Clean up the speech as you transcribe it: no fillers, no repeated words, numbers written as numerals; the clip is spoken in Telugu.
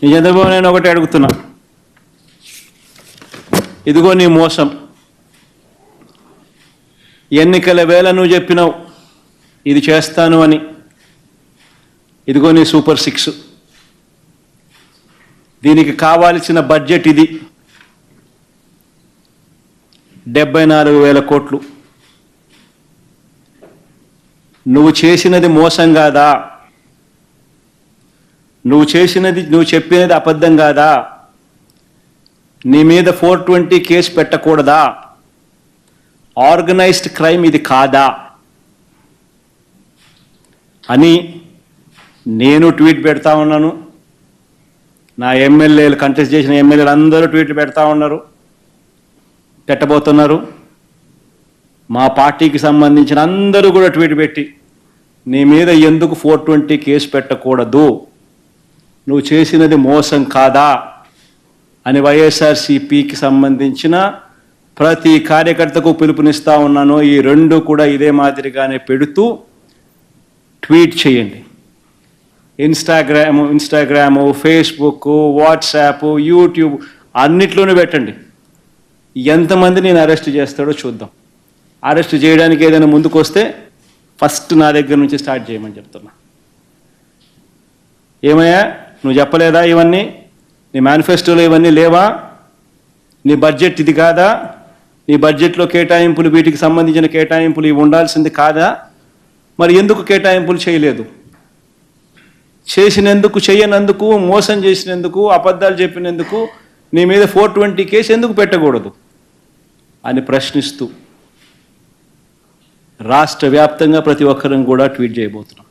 నీ చంద్రబాబు నేను ఒకటి అడుగుతున్నా, ఇదిగో నీ మోసం. ఎన్నికల వేళ నువ్వు చెప్పినావు ఇది చేస్తాను అని. ఇదిగో నీ సూపర్ 6. దీనికి కావాల్సిన బడ్జెట్ ఇది 74,000 కోట్లు. నువ్వు చేసినది మోసం కాదా? నువ్వు చెప్పినది అబద్ధం కాదా? నీ మీద 420 కేసు పెట్టకూడదా? ఆర్గనైజ్డ్ క్రైమ్ ఇది కాదా అని నేను ట్వీట్ పెడతా ఉన్నాను. నా ఎమ్మెల్యేలు, కంటెస్ట్ చేసిన ఎమ్మెల్యేలు అందరూ ట్వీట్లు పెడతా ఉన్నారు, పెట్టబోతున్నారు. మా పార్టీకి సంబంధించిన అందరూ కూడా ట్వీట్ పెట్టి నీ మీద ఎందుకు 420 కేసు పెట్టకూడదు, నువ్వు చేసినది మోసం కాదా అని వైఎస్ఆర్సీపీకి సంబంధించిన ప్రతి కార్యకర్తకు పిలుపునిస్తూ ఉన్నాను. ఈ రెండు కూడా ఇదే మాదిరిగానే పెడుతూ ట్వీట్ చేయండి. ఇన్స్టాగ్రాము, ఫేస్బుక్, వాట్సాప్, యూట్యూబ్ అన్నిట్లోనూ పెట్టండి. ఎంతమంది నేను అరెస్ట్ చేస్తాడో చూద్దాం. అరెస్ట్ చేయడానికి ఏదైనా ముందుకు వస్తే ఫస్ట్ నా దగ్గర నుంచి స్టార్ట్ చేయమని చెప్తున్నా. ఏమయ్యా నువ్వు చెప్పలేదా ఇవన్నీ? నీ మేనిఫెస్టోలో ఇవన్నీ లేవా? నీ బడ్జెట్ ఇది కాదా? నీ బడ్జెట్లో కేటాయింపులు, వీటికి సంబంధించిన కేటాయింపులు ఇవి ఉండాల్సింది కాదా? మరి ఎందుకు కేటాయింపులు చేయలేదు? చేసినందుకు, చేయనందుకు, మోసం చేసినందుకు, అబద్ధాలు చెప్పినందుకు నీ మీద 420 కేసు ఎందుకు పెట్టకూడదు అని ప్రశ్నిస్తూ రాష్ట్ర వ్యాప్తంగా ప్రతి ఒక్కరం కూడా ట్వీట్ చేయబోతున్నాం.